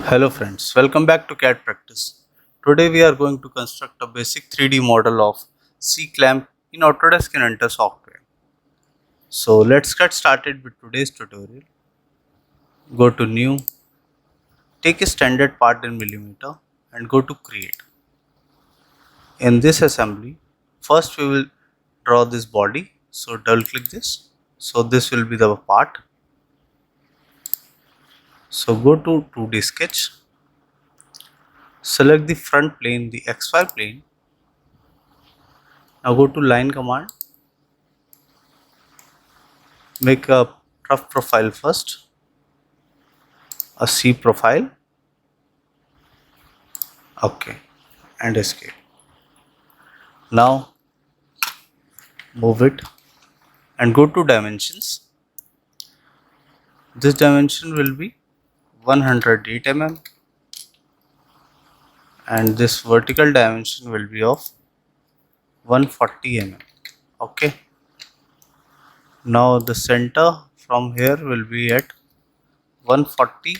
Hello friends, welcome back to CAD practice. Today we are going to construct a basic 3D model of C-clamp in Autodesk Inventor software. So let's get started with today's tutorial. Go to new, take a standard part in millimeter and go to create. In this assembly, first we will draw this body. So double click this. So this will be the part. So go to 2D sketch. Select the front plane, the XY plane. Now go to line command. Make a rough profile first, a C profile, okay, and escape. Now move it and go to dimensions. This dimension will be 108 mm and this vertical dimension will be of 140 mm. Okay. Now the center from here will be at 140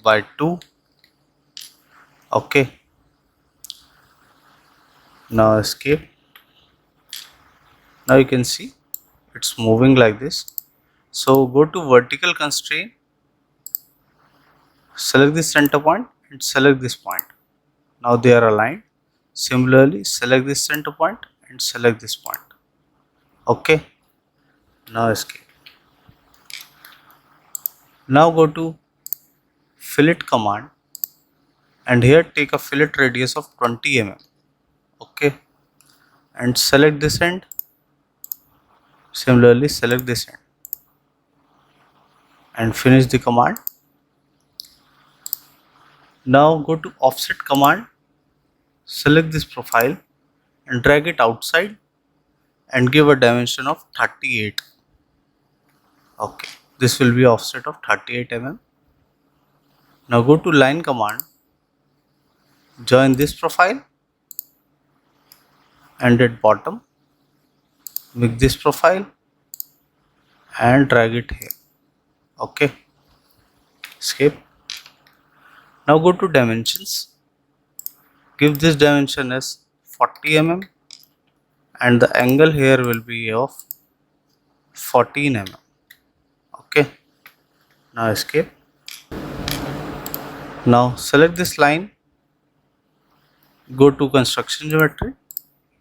by 2. Okay. Now escape. Now you can see it's moving like this. So go to vertical constraint, select the center point and select this point. Now they are aligned. Similarly, select this center point and select this point. Okay. Now escape. Now go to fillet command and here take a fillet radius of 20 mm. Okay. And select this end. Similarly, select this end and finish the command. Now go to offset command, select this profile and drag it outside and give a dimension of 38. Okay, this will be offset of 38 mm. Now go to line command, join this profile and at bottom make this profile and drag it here. Okay, escape. Now go to dimensions, give this dimension as 40 mm and the angle here will be of 14 mm. Okay, now escape. Now select this line, go to construction geometry,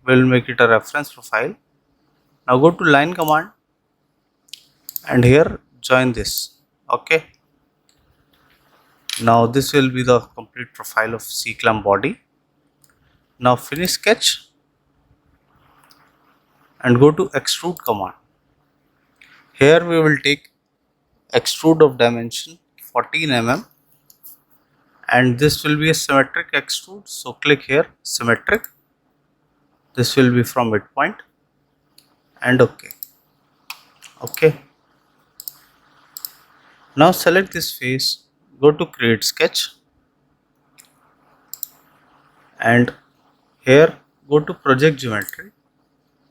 we'll make it a reference profile. Now go to line command and here join this. Okay, now this will be the complete profile of C-clamp body. Now finish sketch and go to extrude command. Here we will take extrude of dimension 14 mm and this will be a symmetric extrude. So click here, symmetric. This will be from midpoint and okay. Okay. Now select this face, go to create sketch and here go to project geometry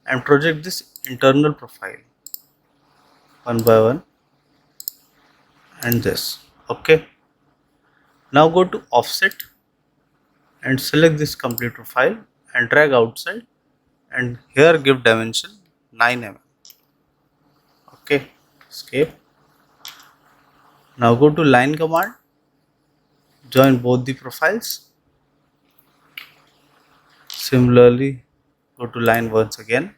and project this internal profile one by one and this. Okay. Now go to offset and select this complete profile and drag outside and here give dimension 9 mm. Okay, escape. Now go to line command, join both the profiles. Similarly, go to line once again,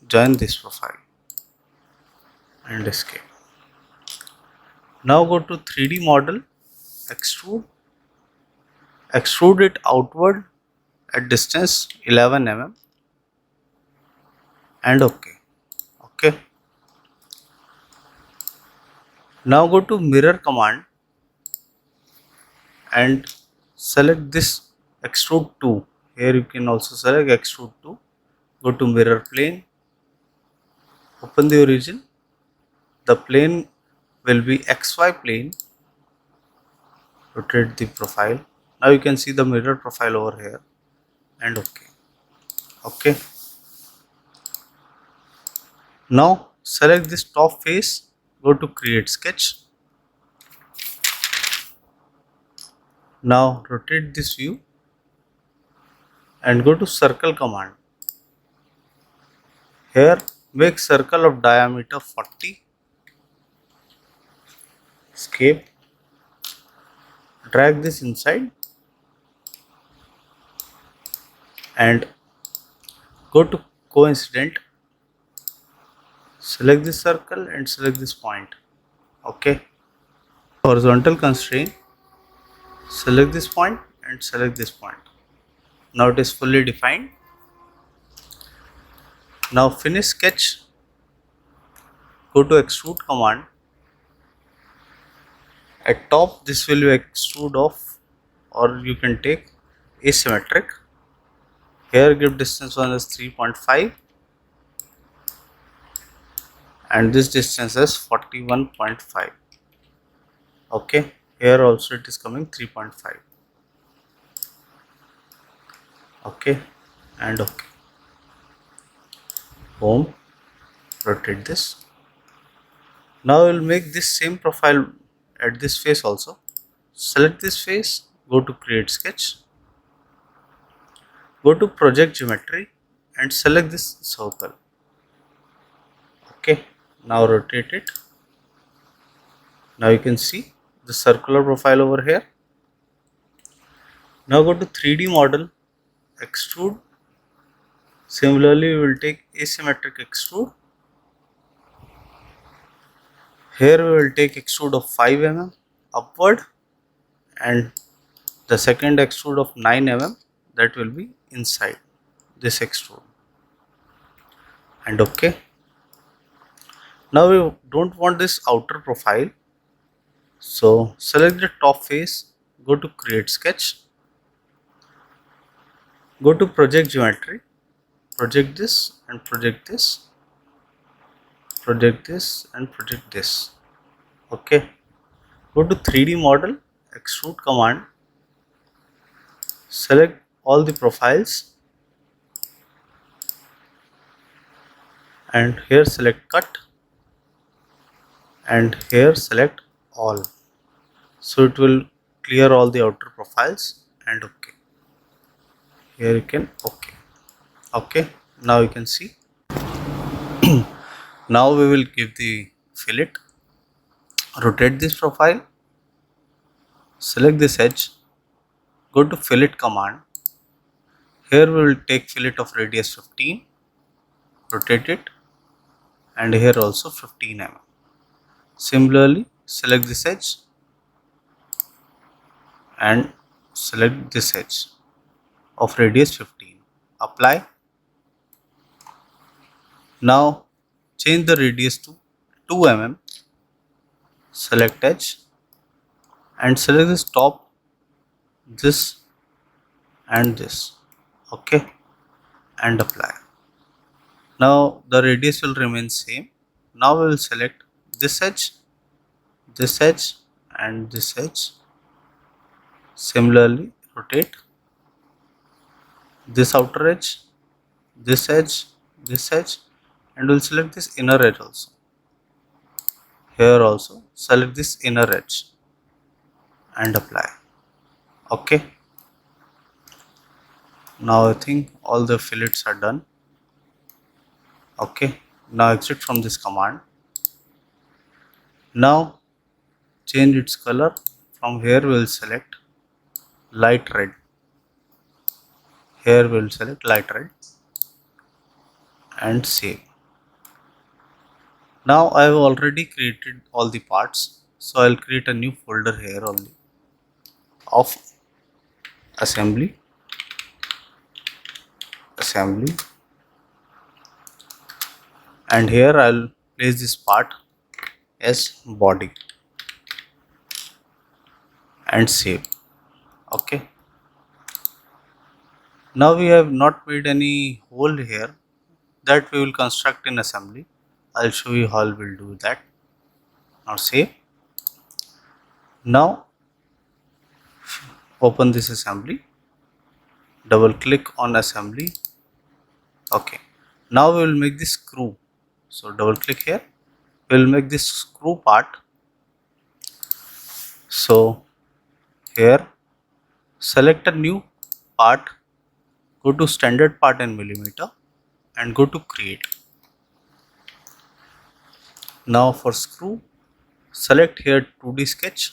join this profile and escape. Now go to 3D model, extrude, extrude it outward at distance 11 mm and okay. Okay. Now go to mirror command and select this extrude 2. Here you can also select extrude 2. Go to mirror plane, open the origin. The plane will be XY plane. Rotate the profile. Now you can see the mirror profile over here and okay. Okay. Now select this top face, go to create sketch Now rotate this view and go to circle command. Here make circle of diameter 40, escape, drag this inside and go to coincident, select this circle and select this point. Okay, horizontal constraint, select this point and select this point. Now it is fully defined. Now finish sketch, go to extrude command. At top this will be extrude off, or you can take asymmetric. Here give distance one as 3.5 and this distance is 41.5. Okay, here also it is coming 3.5. Okay, and okay. Home, rotate this. Now we will make this same profile at this face also. Select this face, go to create sketch, go to project geometry and select this circle. Okay, now rotate it. Now you can see the circular profile over here. Now go to 3D model, extrude. Similarly, we will take asymmetric extrude. Here we will take extrude of 5 mm upward and the second extrude of 9 mm, that will be inside this extrude. And okay. Now we don't want this outer profile, so select the top face, go to create sketch, go to project geometry, project this and project this, project this and project this. Okay, go to 3D model, extrude command, select all the profiles and here select cut and here select all, so it will clear all the outer profiles. And okay, here you can okay. Now you can see. Now we will give the fillet, rotate this profile, select this edge, go to fillet command. Here we will take fillet of radius 15, rotate it and here also 15 mm. Similarly select this edge and select this edge of radius 15, apply. Now change the radius to 2 mm, select edge and select this top, this and this. Okay, and apply. Now the radius will remain same. Now we will select this edge and this edge. Similarly rotate this outer edge, this edge, and we'll select this inner edge also. Here also select this inner edge and apply. Okay, now I think all the fillets are done. Okay, now exit from this command. Now change its color. From here we will select light red. Here we will select light red and save. Now I have already created all the parts, so I will create a new folder here only of assembly, and here I will place this part as body and save. Okay, now we have not made any hole here, that we will construct in assembly. I'll show you how we'll do that. Now save. Now open this assembly, double click on assembly. Okay, now we will make this screw, so double click here, we will make this screw part. So here select a new part, go to standard part in millimeter and go to create. Now for screw, select here 2D sketch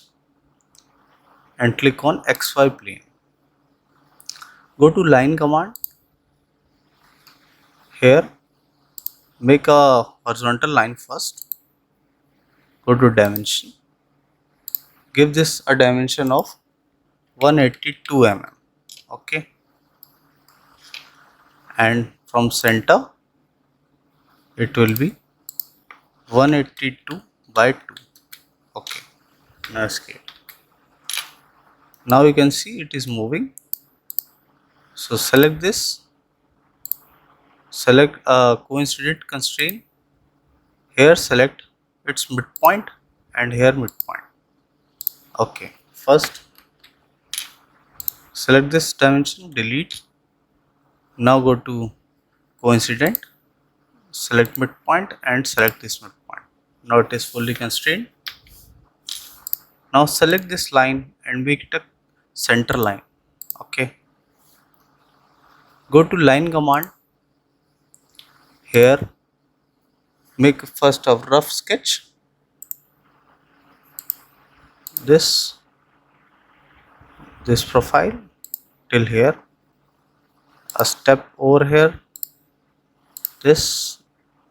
and click on XY plane. Go to line command. Here make a horizontal line first. Go to dimension. Give this a dimension of 182 mm. Okay. And from center it will be 182 by 2. Okay. Now escape. Now you can see it is moving. So select this. Select a coincident constraint. Here select its midpoint and here midpoint. Okay. First select this dimension, delete. Now go to coincident, select midpoint and select this midpoint. Now it is fully constrained. Now select this line and make it a center line. Okay. Go to line command. Here make first a rough sketch. This profile till here, a step over here, this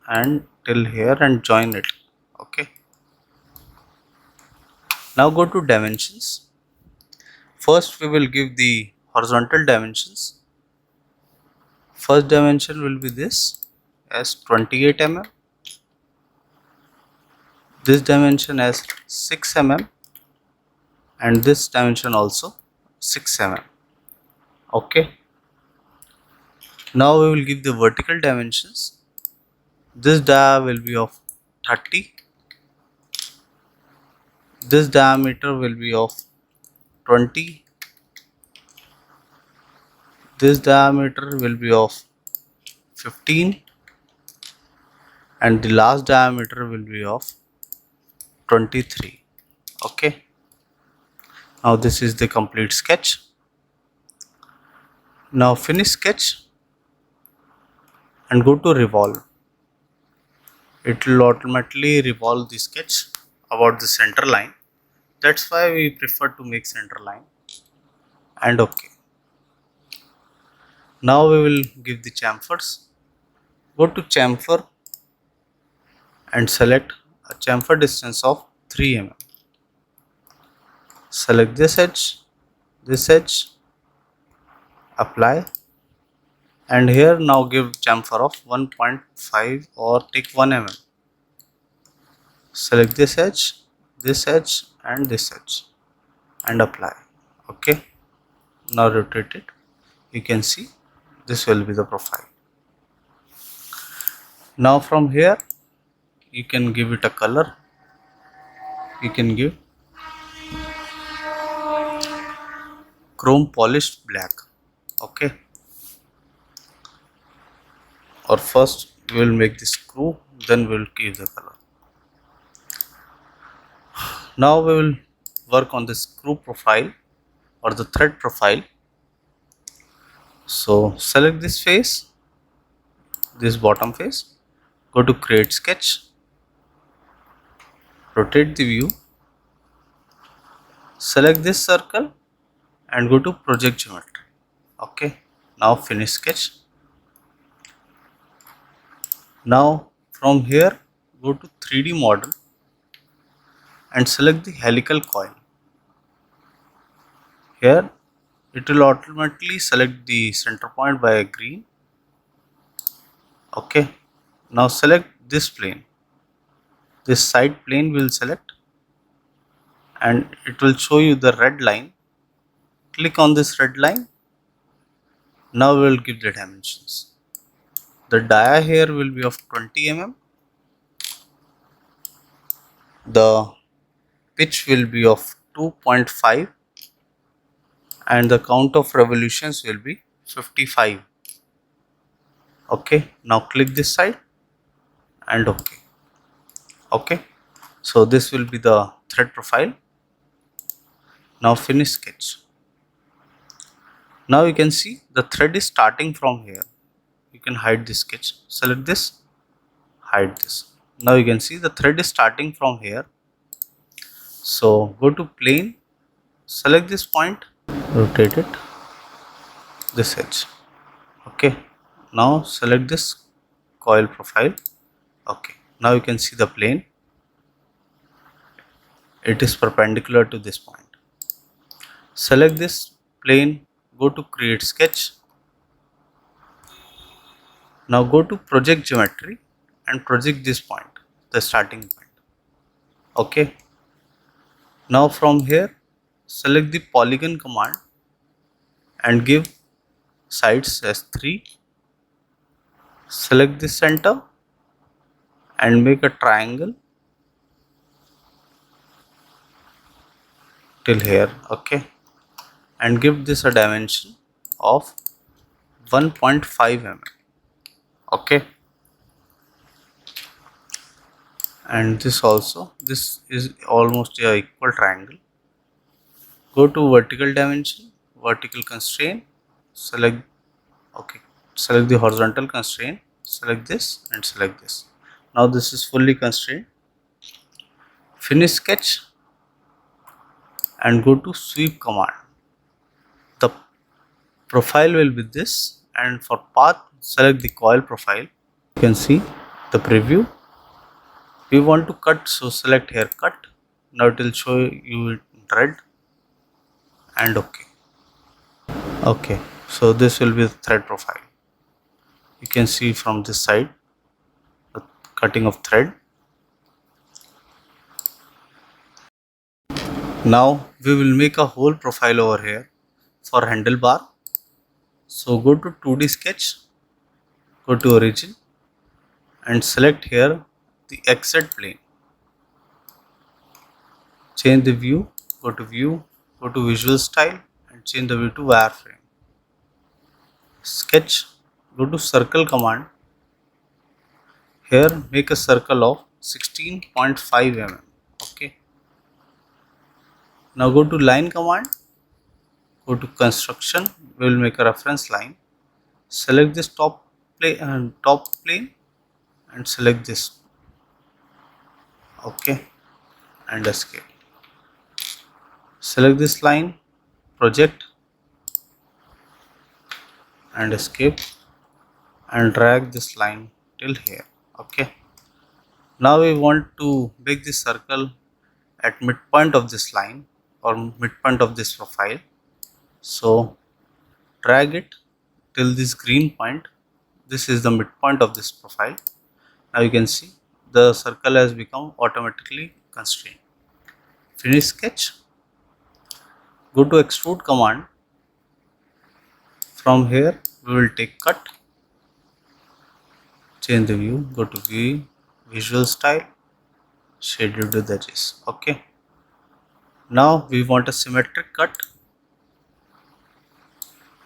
and till here and join it. Okay. Now go to dimensions. First we will give the horizontal dimensions. First dimension will be this as 28 mm. This dimension as 6 mm and this dimension also 6 mm. Okay. Now we will give the vertical dimensions. This dia will be of 30. This diameter will be of 20. This diameter will be of 15 and the last diameter will be of 23. Okay. Now this is the complete sketch. Now finish sketch and go to revolve. It will automatically revolve the sketch about the center line. That's why we prefer to make center line. And okay. Now we will give the chamfers. Go to chamfer and select a chamfer distance of 3 mm. Select this edge, apply, and here now give chamfer of 1.5 or take 1 mm. Select this edge and this edge and apply. Okay. Now rotate it. You can see this will be the profile. Now from here you can give it a color. You can give chrome polished black. Okay. Or first we will make the screw, then we will give the color. Now we will work on the screw profile or the thread profile. So select this face, this bottom face, go to create sketch, rotate the view, select this circle and go to project geometry. Okay. Now finish sketch. Now from here go to 3D model and select the helical coil. Here it will automatically select the center point by green. Okay. Now select this plane. This side plane will select and it will show you the red line. Click on this red line. Now we will give the dimensions. The dia here will be of 20 mm. The pitch will be of 2.5 and the count of revolutions will be 55. Okay. Now click this side and okay. Okay. So this will be the thread profile. Now finish sketch. Now you can see the thread is starting from here. You can hide this sketch, select this, hide this. Now you can see the thread is starting from here. So go to plane, select this point, rotate it this edge. Okay, now select this coil profile. Okay, now you can see the plane, it is perpendicular to this point. Select this plane, go to create sketch. Now go to project geometry and project this point, the starting point. Okay, now from here select the polygon command and give sides as 3. Select the center and make a triangle till here. Okay, and give this a dimension of 1.5 mm. Okay, and this also, this is almost a equal triangle. Go to vertical dimension, vertical constraint, select. Okay, select the horizontal constraint, select this and select this. Now this is fully constrained. Finish sketch and go to sweep command. The profile will be this, and for path select the coil profile. You can see the preview. We want to cut, so select here cut. Now it will show you in red and okay. Okay, so this will be the thread profile. You can see from this side the cutting of thread. Now we will make a whole profile over here for handlebar. So go to 2D sketch, go to origin and select here the XZ plane. Change the view, go to visual style and change the view to wireframe. Sketch, go to circle command. Here make a circle of 16.5 mm. Okay. Now go to line command, go to construction, we will make a reference line. Select this top plane and select this. Okay, and escape. Select this line, project and escape and drag this line till here. Okay, now we want to make this circle at midpoint of this line or midpoint of this profile. So drag it till this green point. This is the midpoint of this profile. Now you can see the circle has become automatically constrained. Finish sketch. Go to extrude command. From here we will take cut. Change the view. Go to view, visual style, shaded with edges. Okay. Now we want a symmetric cut.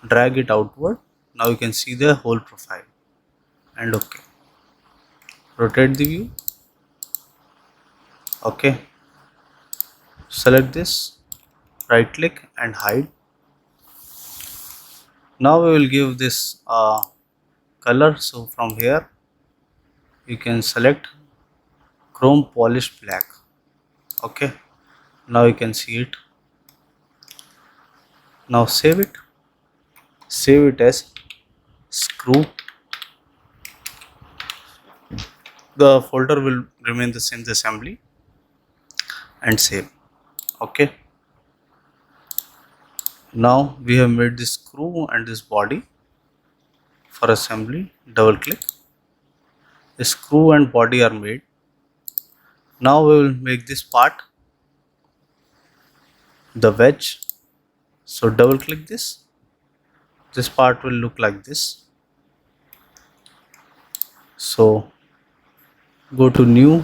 Drag it outward. Now you can see the whole profile and okay. Rotate the view. Okay. Select this, right click and hide. Now we will give this color. So from here you can select chrome polish black. Okay. Now you can see it. Now save it. Save it as screw. The folder will remain the same, the assembly, and save. Okay. Now we have made this screw and this body. For assembly, double click. The screw and body are made. Now we will make this part, the wedge. So double click this. This part will look like this. So go to new,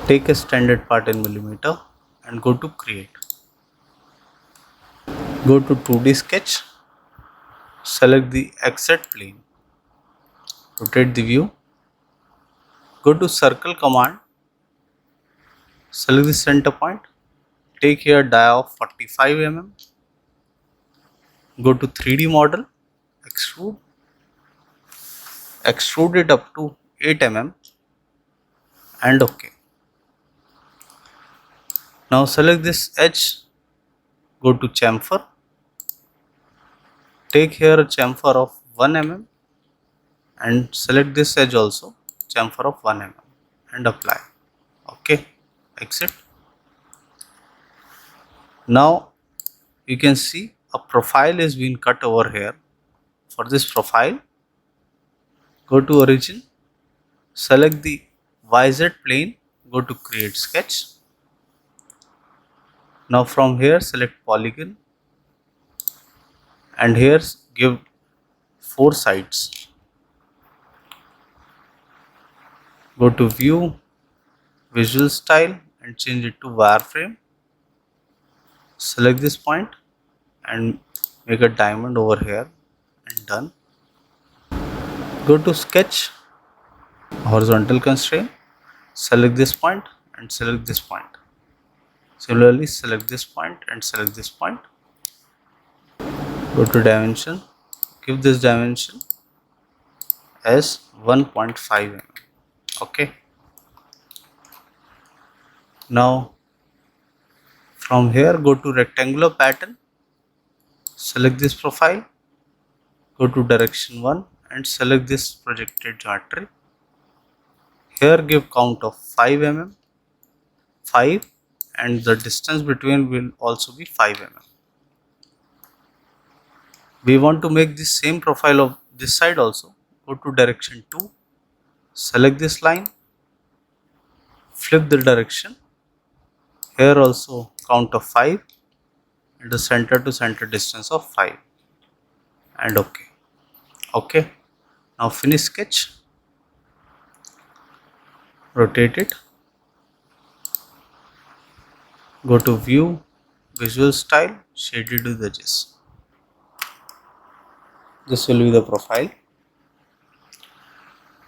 take a standard part in millimeter and go to create. Go to 2D sketch, select the XZ plane, rotate the view, go to circle command, select the center point, take here dia of 45 mm, go to 3D model, extrude it up to 8 mm and OK. Now select this edge, go to chamfer, take here a chamfer of 1 mm and select this edge also, chamfer of 1 mm and apply. OK, exit. Now you can see a profile is being cut over here. For this profile, go to origin, select the YZ plane, go to create sketch. Now from here select polygon and here give 4 sides. Go to view, visual style and change it to wireframe. Select this point and make a diamond over here and done. Go to sketch, horizontal constraint, select this point and select this point. Similarly select this point and select this point. Go to dimension, give this dimension as 1.5 mm. Okay. Now from here go to rectangular pattern, select this profile, go to direction 1 and select this projected geometry. Here give count of 5 mm, 5 and the distance between will also be 5 mm. We want to make the same profile of this side also. Go to direction 2, select this line, flip the direction. Here also count of 5 and the center to center distance of 5 and OK. OK. Now finish sketch, rotate it, go to view, visual style, shaded with edges. This will be the profile.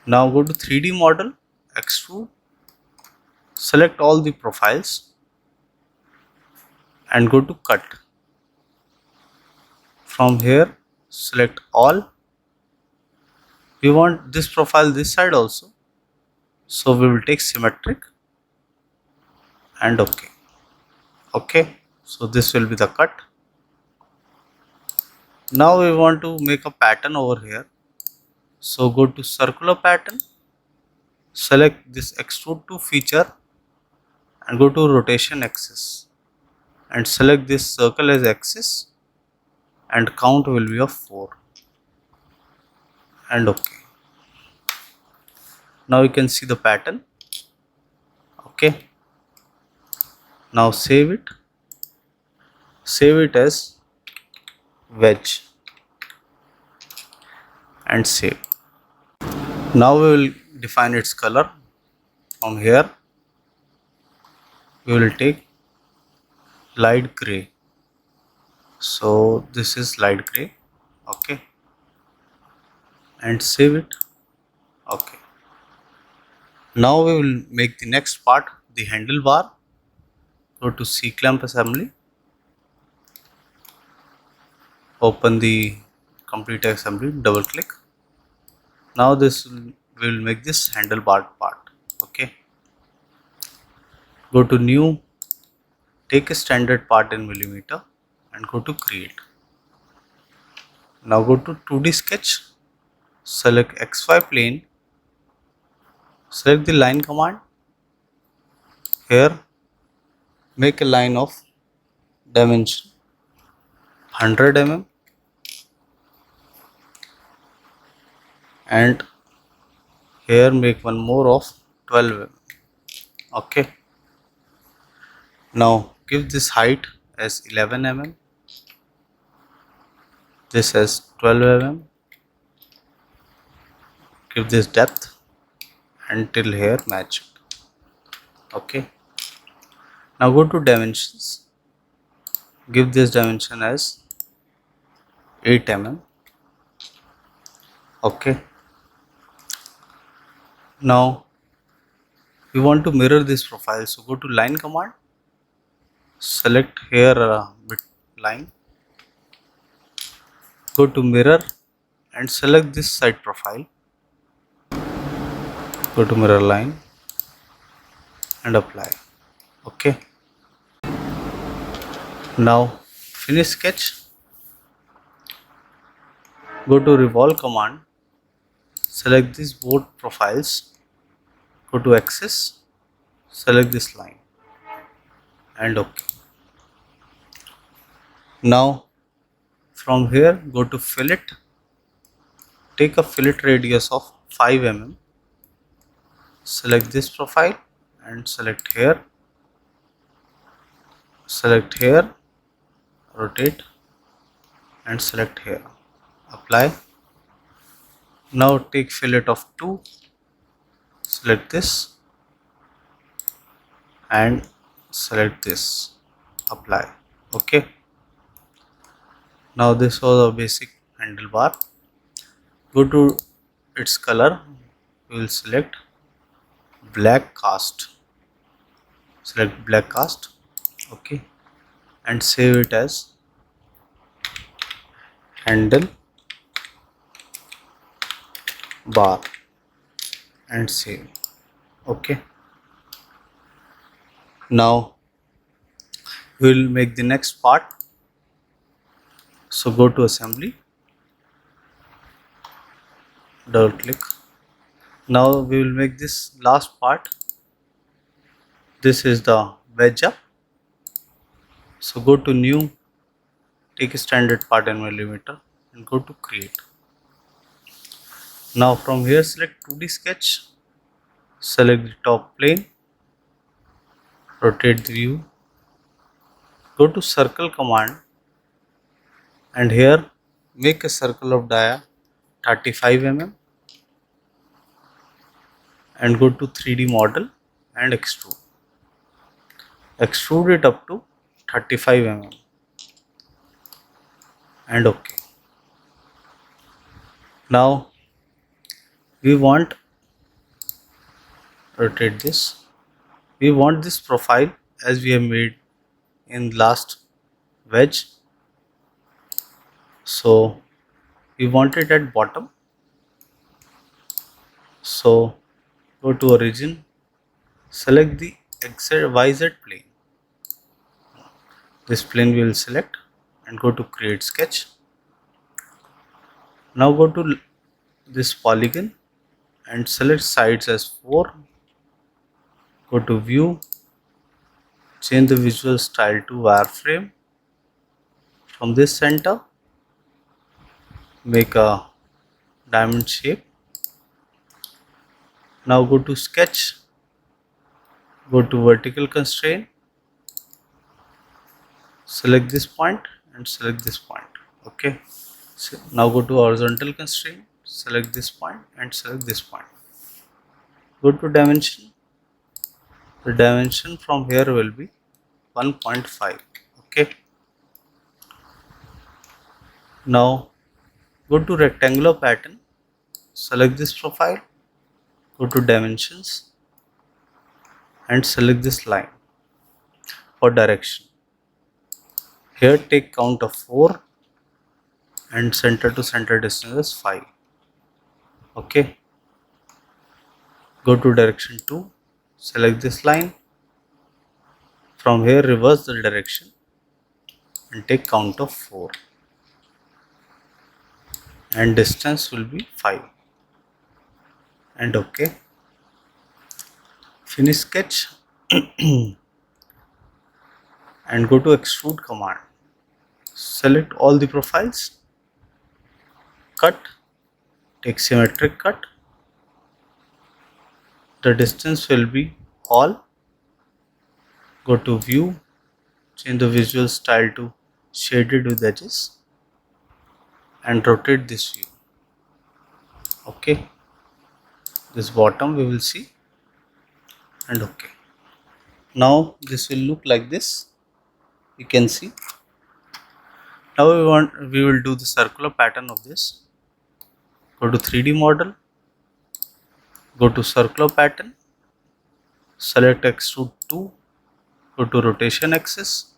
Now go to 3D model, extrude, select all the profiles and go to cut. From here select all. We want this profile this side also, so we will take symmetric and OK. OK, so this will be the cut. Now we want to make a pattern over here, so go to circular pattern, select this extrude to feature and go to rotation axis and select this circle as axis and count will be of 4 and OK. Now you can see the pattern. OK. Now save it as wedge and save. Now we will define its color. From here we will take light gray, so this is light gray. OK, and save it. OK. Now we will make the next part, the handlebar. Go to C clamp assembly, open the complete assembly, double click. Now we will make this handlebar part. OK, go to new, take a standard part in millimeter and go to create. Now go to 2D sketch, select XY plane, select the line command. Here make a line of dimension 100 mm and here make one more of 12 mm. OK. Now give this height as 11 mm, this as 12 mm, give this depth until here match it. OK. Now go to dimensions, give this dimension as 8 mm. OK. Now we want to mirror this profile, so go to line command, select here bit line, Go to mirror and select this side profile. Go to mirror line and apply. Okay. Now finish sketch. Go to revolve command. Select these both profiles. Go to axis. Select this line and OK. Now from here go to fillet. Take a fillet radius of 5 mm. Select this profile and select here. Select here, rotate and select here. Apply. Now take fillet of 2. Select this and select this. Apply. Okay. Now this was a basic handlebar. Go to its color. We will select black cast. Select black cast. Okay. And save it as handle bar and save. Okay. Now we will make the next part. So go to assembly, double click. Now we will make this last part. This is the wedge up. So go to new, take a standard part in millimeter and go to create. Now from here select 2D sketch, select the top plane, rotate the view, go to circle command and here make a circle of dia 35 mm and go to 3D model and extrude. Extrude it up to 35 mm and OK. Now we want, rotate this, we want this profile as we have made in last wedge. So we want it at bottom. So go to origin, select the YZ plane. This plane we will select and go to create sketch. Now go to this polygon and select sides as 4. Go to view, change the visual style to wireframe. From this center make a diamond shape. Now go to sketch, go to vertical constraint, select this point and select this point. Okay. So now go to horizontal constraint, select this point and select this point. Go to dimension. The dimension from here will be 1.5. Okay. Now go to rectangular pattern, select this profile, go to dimensions and select this line for direction. Here take count of 4 and center to center distance is 5. Okay. Go to direction 2, select this line. From here reverse the direction and take count of 4 and distance will be 5 and OK. Finish sketch and go to extrude command. Select all the profiles, cut, take symmetric cut. The distance will be all. Go to view, change the visual style to shaded with edges and rotate this view. Okay. This bottom we will see and OK. Now this will look like this. You can see. Now we will do the circular pattern of this. Go to 3D model, go to circular pattern, select extrude 2, go to rotation axis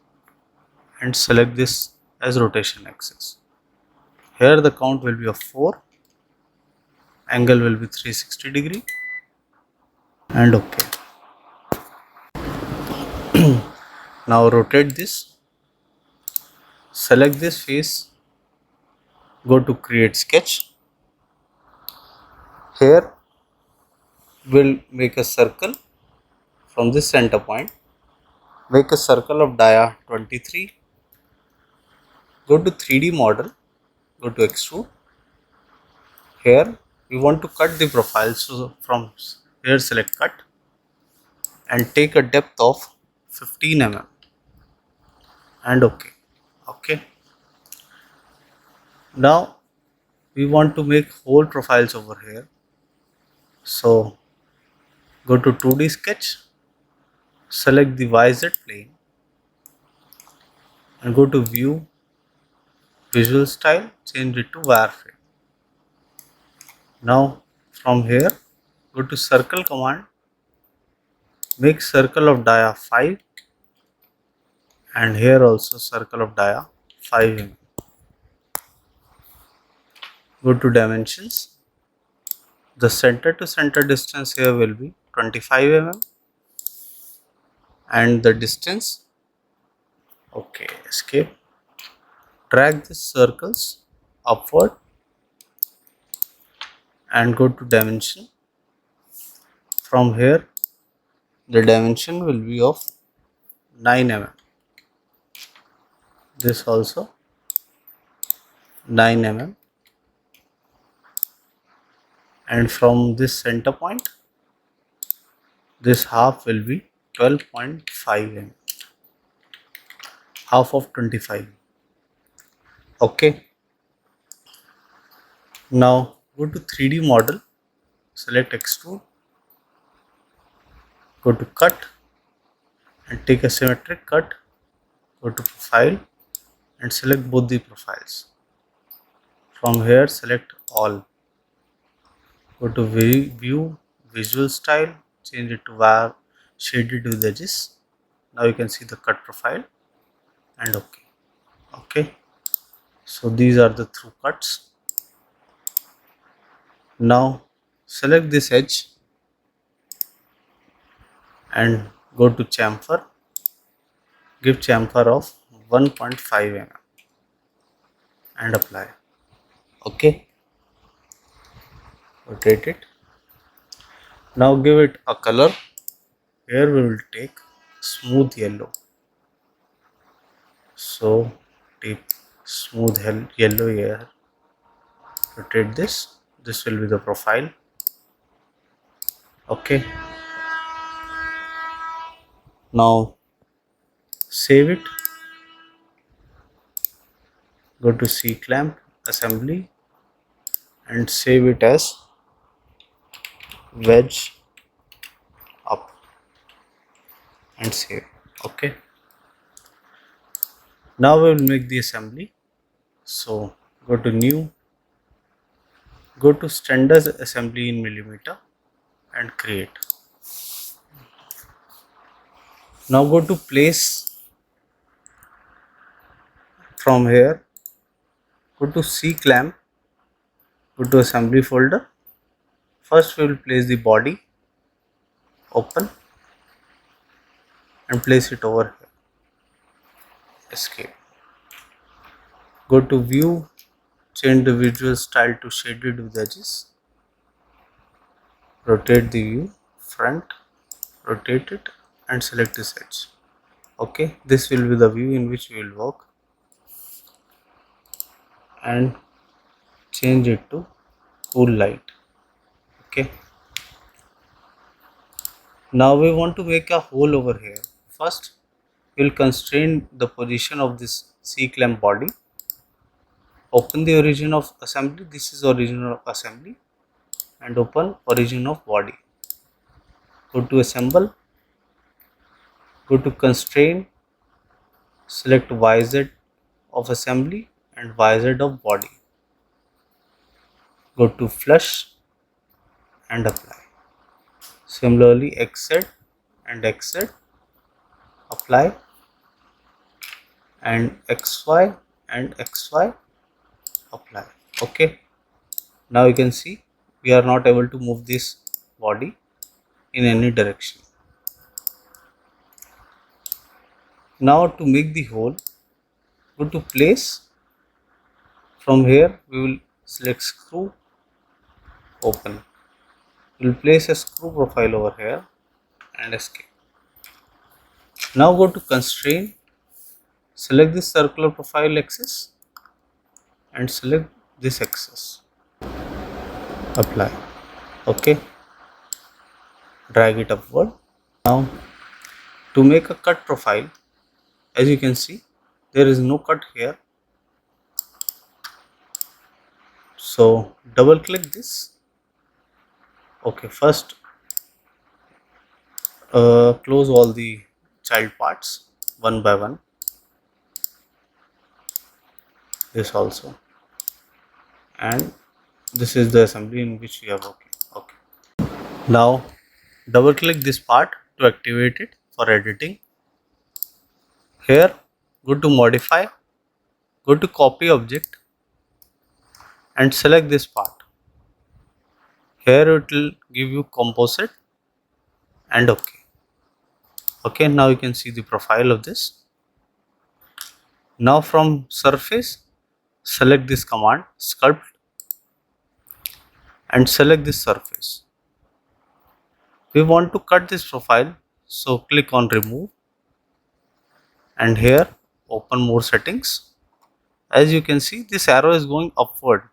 and select this as rotation axis. Here the count will be of 4, angle will be 360 degree, and OK. Now rotate this, select this face, go to create sketch. Here we'll make a circle from this center point. Make a circle of dia 23. Go to 3D model, go to extrude. Here we want to cut the profile, so from here select cut and take a depth of 15 mm and OK. OK. Now we want to make whole profiles over here, so go to 2D sketch, select the YZ plane and go to view, visual style, change it to wireframe. Now from here go to circle command, make circle of dia 5 and here also circle of dia 5 mm. Go to dimensions, the center to center distance here will be 25 mm and the distance, OK, escape, drag these circles upward and go to dimension. From here the dimension will be of 9 mm, this also 9 mm, and from this center point this half will be 12.5 mm, half of 25. OK. Now go to 3D model, select extrude, go to cut and take a symmetric cut, go to profile and select both the profiles. From here select all, go to view, visual style, change it to wire shaded with edges. Now you can see the cut profile and OK. OK. So these are the through cuts. Now select this edge and go to chamfer, give chamfer of 1.5 mm and apply. OK. Rotate it. Now give it a color. Here we will take smooth yellow. So take smooth yellow here. Rotate this. This will be the profile. OK. Now save it. Go to C clamp assembly and save it as wedge up and save. OK. Now we will make the assembly. So go to new, go to standard assembly in millimeter and create. Now go to place. From here go to C clamp, go to assembly folder. First we will place the body, open and place it over here. Escape. Go to view, change the visual style to shaded with edges. Rotate the view, front, rotate it and select this edge. OK. This will be the view in which we will work and change it to cool light. OK. Now we want to make a hole over here. First we will constrain the position of this C clamp body. Open the origin of assembly. This is origin of assembly and open origin of body. Go to assemble, go to constrain, select YZ of assembly and YZ of body. Go to flush and apply. Similarly XZ and XZ, apply, and XY and XY, apply. Okay, now you can see we are not able to move this body in any direction. Now to make the hole, go to place. From here we will select screw, open. We will place a screw profile over here and escape. Now go to constraint, select this circular profile axis and select this axis, apply. Okay, drag it upward. Now to make a cut profile, as you can see there is no cut here, so double click this. Okay, first close all the child parts one by one, this also, and this is the assembly in which we are working. Okay, now double click this part to activate it for editing. Here go to modify, go to copy object and select this part. Here it will give you composite and okay. Okay, now you can see the profile of this. Now from surface select this command sculpt and select this surface. We want to cut this profile, so click on remove and here open more settings. As you can see this arrow is going upward.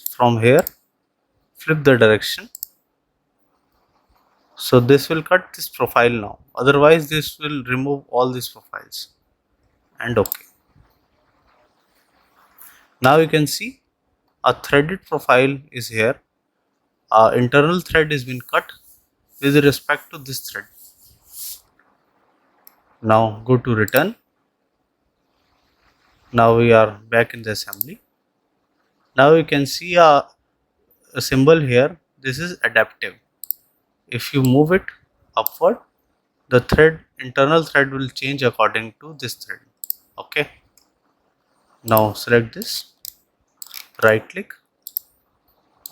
From here flip the direction, so this will cut this profile now, otherwise this will remove all these profiles, and okay. Now you can see a threaded profile is here. Our internal thread has been cut with respect to this thread. Now go to return. Now we are back in the assembly. Now you can see a symbol here. This is adaptive. If you move it upward, the thread, internal thread will change according to this thread. Okay. Now select this, right click,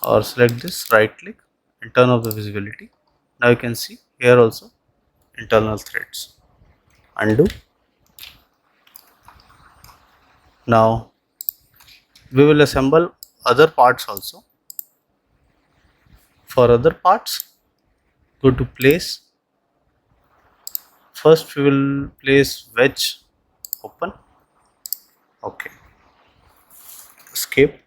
or select this, right click, and turn off the visibility. Now you can see here also internal threads. Undo. Now we will assemble other parts also. For other parts, go to place. First we will place wedge, open. Okay, escape.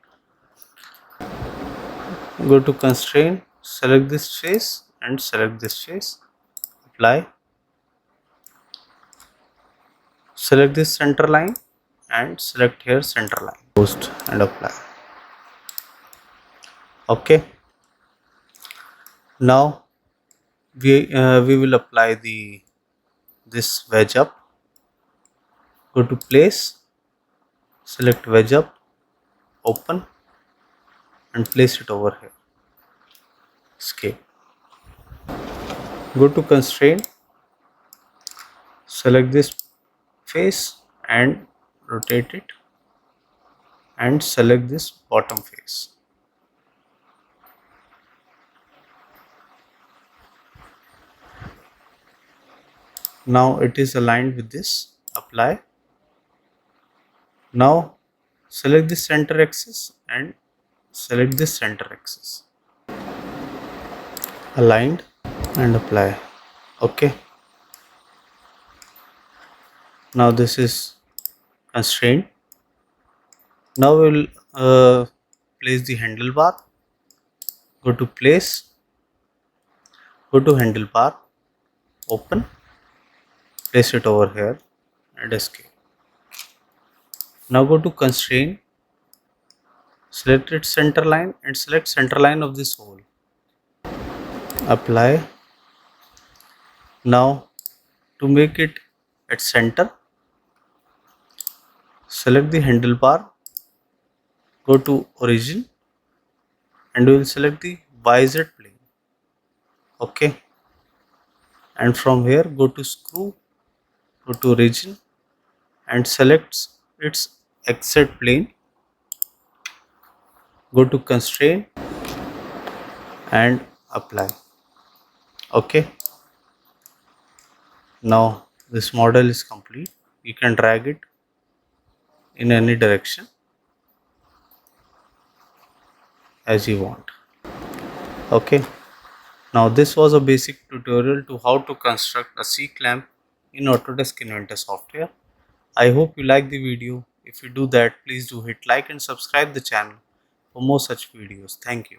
Go to constraint, select this face and select this face, apply. Select this center line and select here center line, post and apply. Okay, now we will apply this wedge up. Go to place, select wedge up, open and place it over here, escape. Go to constraint, select this face and rotate it and select this bottom face. Now it is aligned with this, apply. Now select this center axis and select this center axis, aligned and apply. Okay, now this is constraint. Now we will place the handlebar. Go to place, go to handlebar, open, place it over here and escape. Now go to constraint, select its center line and select center line of this hole, apply. Now to make it at center, select the handlebar, go to origin and we will select the YZ plane. Okay, and from here go to screw, go to origin and select its XZ plane, go to constraint and apply. Okay, now this model is complete. You can drag it in any direction as you want. Okay, now this was a basic tutorial to how to construct a C-clamp in Autodesk Inventor software. I hope you like the video. If you do that, please do hit like and subscribe the channel for more such videos. Thank you.